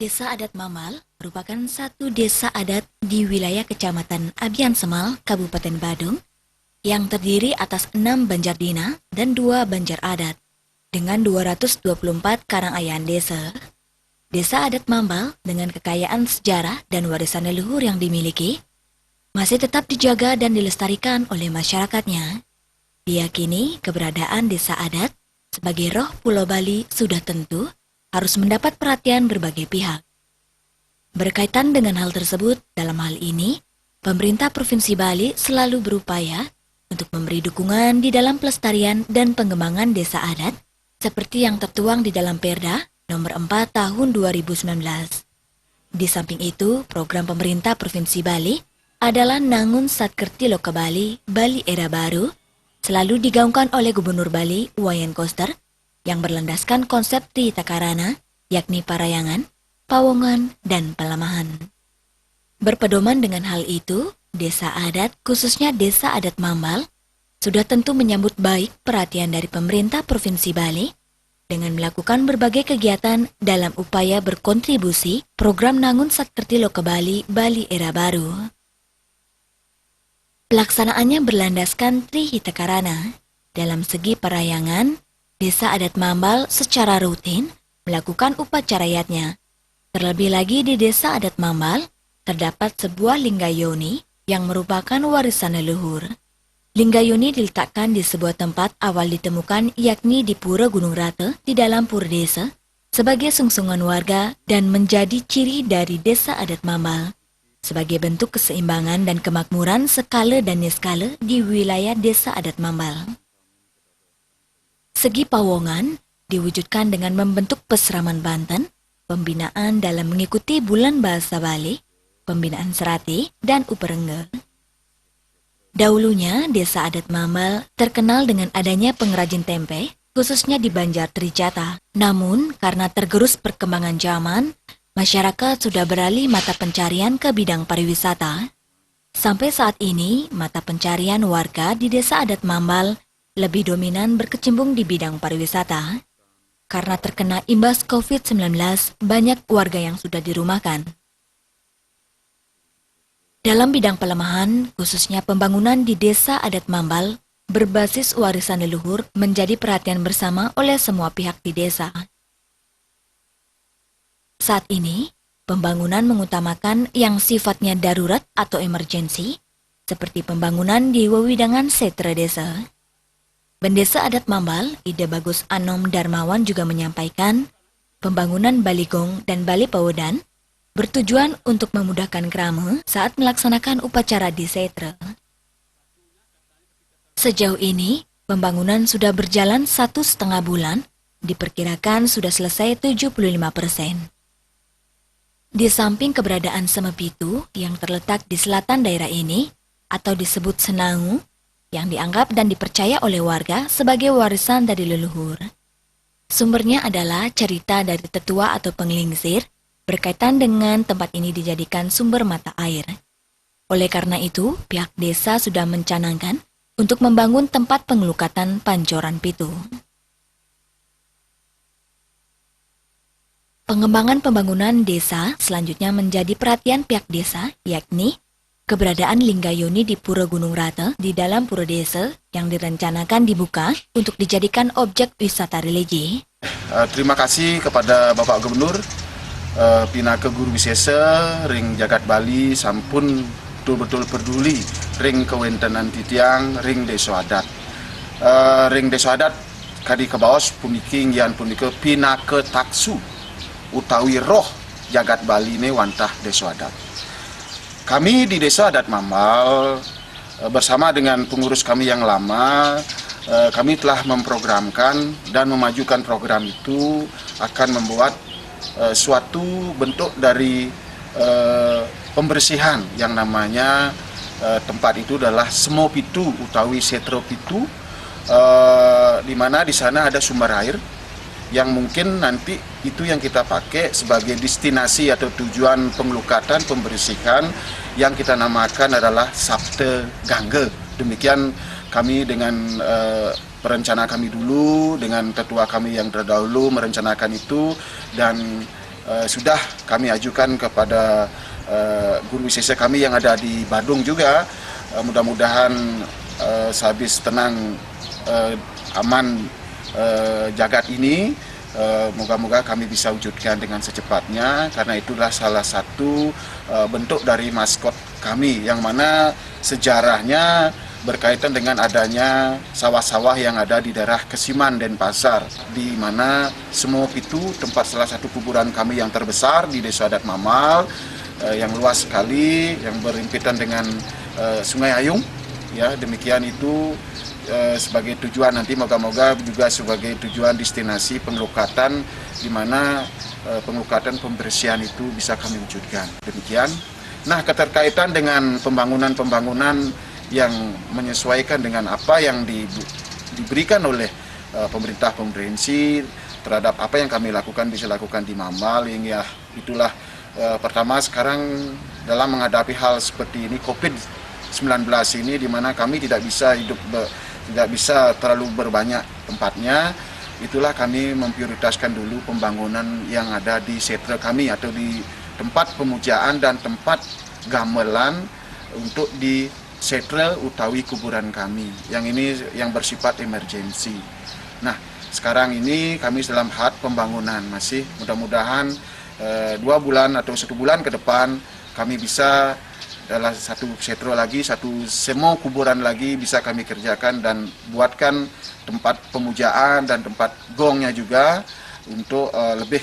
Desa Adat Mamal merupakan satu desa adat di wilayah Kecamatan Abian Semal, Kabupaten Badung, yang terdiri atas 6 banjar dina dan 2 banjar adat, dengan 224 karangayan desa. Desa Adat Mambal dengan kekayaan sejarah dan warisan leluhur yang dimiliki, masih tetap dijaga dan dilestarikan oleh masyarakatnya. Diyakini keberadaan desa adat sebagai roh Pulau Bali sudah tentu harus mendapat perhatian berbagai pihak. Berkaitan dengan hal tersebut, dalam hal ini, pemerintah Provinsi Bali selalu berupaya untuk memberi dukungan di dalam pelestarian dan pengembangan desa adat, seperti yang tertuang di dalam Perda Nomor 4 Tahun 2019. Di samping itu, program pemerintah Provinsi Bali adalah Nangun Satkerti Loka Bali, Bali Era Baru, selalu digaungkan oleh Gubernur Bali, Wayan Koster, yang berlandaskan konsep Trihita Karana, yakni Parayangan, Pawongan, dan Pelemahan. Berpedoman dengan hal itu, desa adat, khususnya desa adat Mambal, sudah tentu menyambut baik perhatian dari pemerintah Provinsi Bali dengan melakukan berbagai kegiatan dalam upaya berkontribusi program Nangun Satkerti Loka Bali, Bali Era Baru. Pelaksanaannya berlandaskan Trihita Karana. Dalam segi parayangan, Desa Adat Mambal secara rutin melakukan upacarayatnya. Terlebih lagi di Desa Adat Mambal, terdapat sebuah linggayoni yang merupakan warisan leluhur. Linggayoni diletakkan di sebuah tempat awal ditemukan, yakni di Pura Gunung Rata di dalam Pura Desa, sebagai sungsungan warga dan menjadi ciri dari Desa Adat Mambal, sebagai bentuk keseimbangan dan kemakmuran skala dan niskala di wilayah Desa Adat Mambal. Segi Pawongan diwujudkan dengan membentuk Peseraman Banten, pembinaan dalam mengikuti bulan bahasa Bali, pembinaan Serati, dan Uperengge. Dahulunya, Desa Adat Mambal terkenal dengan adanya pengrajin tempe, khususnya di Banjar Trijata. Namun, karena tergerus perkembangan zaman, masyarakat sudah beralih mata pencarian ke bidang pariwisata. Sampai saat ini, mata pencarian warga di Desa Adat Mambal lebih dominan berkecimpung di bidang pariwisata. Karena terkena imbas COVID-19, banyak warga yang sudah dirumahkan. Dalam bidang pelemahan, khususnya pembangunan di Desa Adat Mambal, berbasis warisan leluhur menjadi perhatian bersama oleh semua pihak di desa. Saat ini, pembangunan mengutamakan yang sifatnya darurat atau emergensi, seperti pembangunan di wewidangan setra desa. Bendesa Adat Mambal, Ide Bagus Anom Darmawan juga menyampaikan, pembangunan Baligong dan Bali Pawedan bertujuan untuk memudahkan krama saat melaksanakan upacara di setra. Sejauh ini, pembangunan sudah berjalan 1,5 bulan, diperkirakan sudah selesai 75%. Di samping keberadaan Semepitu yang terletak di selatan daerah ini, atau disebut Senangu, yang dianggap dan dipercaya oleh warga sebagai warisan dari leluhur. Sumbernya adalah cerita dari tetua atau penglingsir berkaitan dengan tempat ini dijadikan sumber mata air. Oleh karena itu, pihak desa sudah mencanangkan untuk membangun tempat pengelukatan Pancoran Pitu. Pengembangan pembangunan desa selanjutnya menjadi perhatian pihak desa, yakni keberadaan Linggayoni di Pura Gunung Rata di dalam Pura Desa yang direncanakan dibuka untuk dijadikan objek wisata religi. Terima kasih kepada Bapak Gubernur, Pinaka Guru Wisesa, Ring Jagat Bali, sampun betul-betul peduli ring kewentanan titiang, ring desa adat. Ring desa adat kadi kebaos pumiki ngian punika Pinaka Taksu, utawi roh Jagat Bali ne wantah desa adat. Kami di Desa Adat Mambal bersama dengan pengurus kami yang lama, kami telah memprogramkan dan memajukan program itu akan membuat suatu bentuk dari pembersihan yang namanya tempat itu adalah Semo Pitu utawi Setro Pitu, di mana di sana ada sumber air yang mungkin nanti itu yang kita pakai sebagai destinasi atau tujuan pengelukatan, pembersihan yang kita namakan adalah Sabte Gangge. Demikian kami dengan perencana kami dulu, dengan tetua kami yang terdahulu merencanakan itu, dan sudah kami ajukan kepada guru wisesa kami yang ada di Badung juga. Mudah-mudahan sehabis tenang aman jagat ini, moga-moga kami bisa wujudkan dengan secepatnya, karena itulah salah satu bentuk dari maskot kami yang mana sejarahnya berkaitan dengan adanya sawah-sawah yang ada di daerah Kesiman, Denpasar, di mana Semop itu tempat salah satu kuburan kami yang terbesar di Desa Adat Mamal, yang luas sekali, yang berhimpitan dengan Sungai Ayung. Ya, demikian itu sebagai tujuan nanti, moga-moga juga sebagai tujuan destinasi pengelukatan, di mana pengelukatan pembersihan itu bisa kami wujudkan. Demikian. Nah, keterkaitan dengan pembangunan yang menyesuaikan dengan apa yang diberikan oleh pemerintah provinsi terhadap apa yang kami lakukan bisa lakukan di Mamal. Hingga itulah pertama sekarang dalam menghadapi hal seperti ini COVID-19 ini, di mana kami tidak bisa terlalu berbanyak tempatnya. Itulah kami memprioritaskan dulu pembangunan yang ada di setra kami atau di tempat pemujaan dan tempat gamelan untuk di setra utawi kuburan kami. Yang ini yang bersifat emergensi. Nah, sekarang ini kami dalam tahap pembangunan, masih mudah-mudahan 2 bulan atau 1 bulan ke depan kami bisa adalah satu setro lagi, satu semo kuburan lagi bisa kami kerjakan dan buatkan tempat pemujaan dan tempat gongnya juga untuk lebih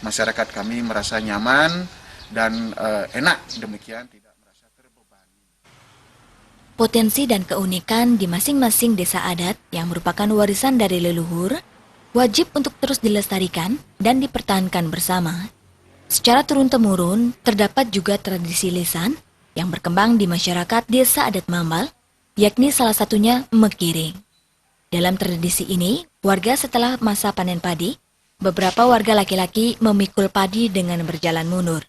masyarakat kami merasa nyaman dan enak, demikian tidak merasa terbebani. Potensi dan keunikan di masing-masing desa adat yang merupakan warisan dari leluhur wajib untuk terus dilestarikan dan dipertahankan bersama. Secara turun-temurun, terdapat juga tradisi lisan yang berkembang di masyarakat desa adat Mamal, yakni salah satunya mekiring. Dalam tradisi ini, warga setelah masa panen padi, beberapa warga laki-laki memikul padi dengan berjalan mundur.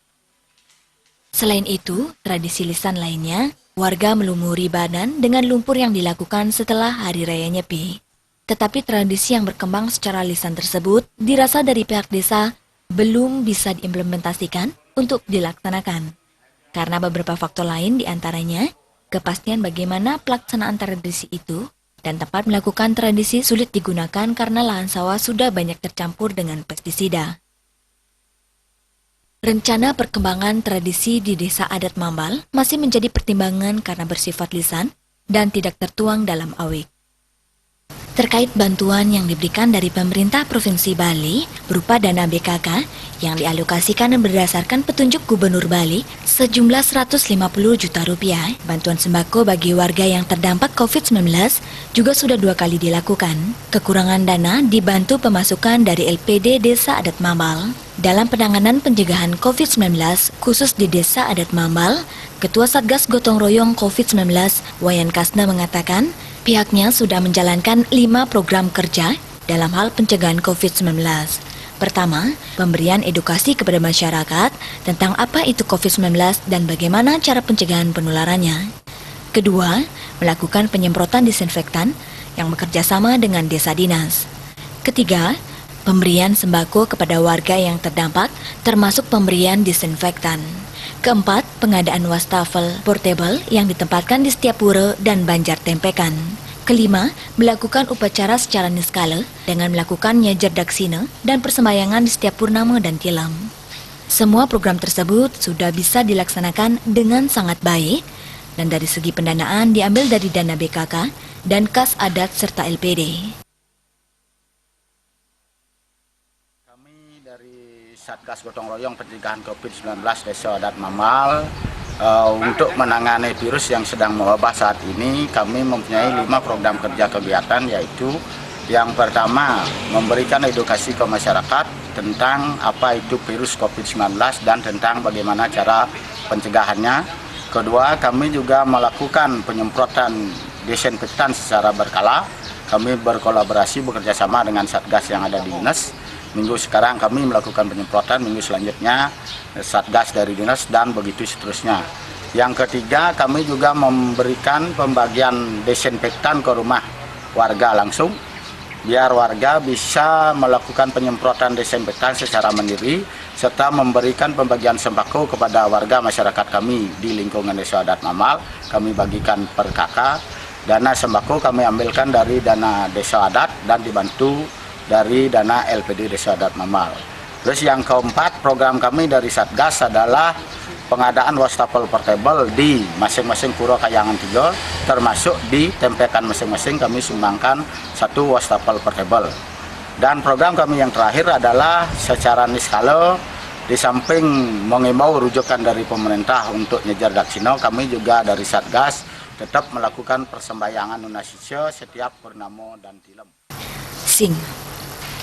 Selain itu, tradisi lisan lainnya, warga melumuri badan dengan lumpur yang dilakukan setelah Hari Raya Nyepi. Tetapi tradisi yang berkembang secara lisan tersebut dirasa dari pihak desa belum bisa diimplementasikan untuk dilaksanakan. Karena beberapa faktor lain diantaranya, kepastian bagaimana pelaksanaan tradisi itu, dan tempat melakukan tradisi sulit digunakan karena lahan sawah sudah banyak tercampur dengan pestisida. Rencana perkembangan tradisi di desa adat Mambal masih menjadi pertimbangan karena bersifat lisan dan tidak tertuang dalam awik. Terkait bantuan yang diberikan dari pemerintah Provinsi Bali berupa dana BKK yang dialokasikan berdasarkan petunjuk Gubernur Bali sejumlah 150 juta rupiah, bantuan sembako bagi warga yang terdampak COVID-19 juga sudah 2 kali dilakukan. Kekurangan dana dibantu pemasukan dari LPD Desa Adat Mambal. Dalam penanganan pencegahan COVID-19 khusus di Desa Adat Mambal, Ketua Satgas Gotong Royong COVID-19 Wayan Kasna mengatakan pihaknya sudah menjalankan 5 program kerja dalam hal pencegahan COVID-19. Pertama, pemberian edukasi kepada masyarakat tentang apa itu COVID-19 dan bagaimana cara pencegahan penularannya. Kedua, melakukan penyemprotan disinfektan yang bekerja sama dengan desa dinas. Ketiga, pemberian sembako kepada warga yang terdampak termasuk pemberian disinfektan. Keempat, pengadaan wastafel portable yang ditempatkan di setiap pura dan banjar tempekan. Kelima, melakukan upacara secara niskala dengan melakukan nyajar daksina dan persembayangan di setiap purnama dan tilam. Semua program tersebut sudah bisa dilaksanakan dengan sangat baik dan dari segi pendanaan diambil dari dana BKK dan kas adat serta LPD. Satgas Gotong Royong Pencegahan COVID-19 Desa Adat Mamal untuk menangani virus yang sedang mewabah saat ini, kami mempunyai 5 program kerja kegiatan, yaitu yang pertama memberikan edukasi ke masyarakat tentang apa itu virus COVID-19 dan tentang bagaimana cara pencegahannya. Kedua, kami juga melakukan penyemprotan desinfektan secara berkala. Kami berkolaborasi bekerjasama dengan Satgas yang ada di dinas. Minggu sekarang kami melakukan penyemprotan, minggu selanjutnya Satgas dari dinas dan begitu seterusnya. Yang ketiga, kami juga memberikan pembagian desinfektan ke rumah warga langsung, biar warga bisa melakukan penyemprotan desinfektan secara mandiri serta memberikan pembagian sembako kepada warga masyarakat kami di lingkungan Desa Adat Mamal. Kami bagikan per kakak. Dana sembako kami ambilkan dari dana Desa Adat dan dibantu dari dana LPD Desa Adat Mamal. Terus yang keempat, program kami dari Satgas adalah pengadaan wastafel portable di masing-masing Pura Kayangan 3, termasuk di Tempekan masing-masing kami sumbangkan 1 wastafel portable. Dan program kami yang terakhir adalah secara niskala, di samping mengimbau rujukan dari pemerintah untuk nyejar daksino, kami juga dari Satgas tetap melakukan persembayangan lunasisya setiap purnama dan tilem. Sing.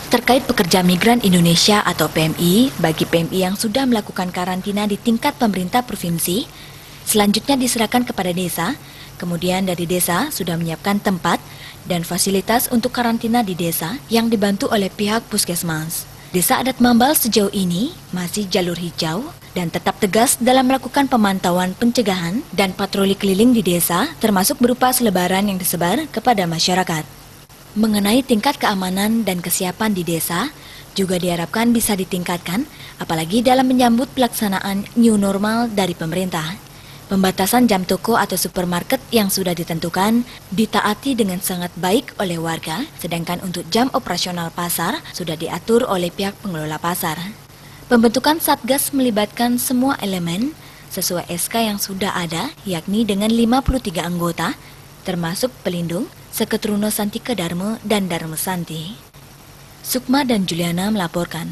Terkait pekerja migran Indonesia atau PMI, bagi PMI yang sudah melakukan karantina di tingkat pemerintah provinsi, selanjutnya diserahkan kepada desa, kemudian dari desa sudah menyiapkan tempat dan fasilitas untuk karantina di desa yang dibantu oleh pihak puskesmas. Desa Adat Mambal sejauh ini masih jalur hijau dan tetap tegas dalam melakukan pemantauan pencegahan dan patroli keliling di desa, termasuk berupa selebaran yang disebar kepada masyarakat. Mengenai tingkat keamanan dan kesiapan di desa, juga diharapkan bisa ditingkatkan, apalagi dalam menyambut pelaksanaan new normal dari pemerintah. Pembatasan jam toko atau supermarket yang sudah ditentukan ditaati dengan sangat baik oleh warga, sedangkan untuk jam operasional pasar sudah diatur oleh pihak pengelola pasar. Pembentukan Satgas melibatkan semua elemen sesuai SK yang sudah ada, yakni dengan 53 anggota, termasuk pelindung, Seketruno Santika Dharma dan Dharma Santi. Sukma dan Juliana melaporkan.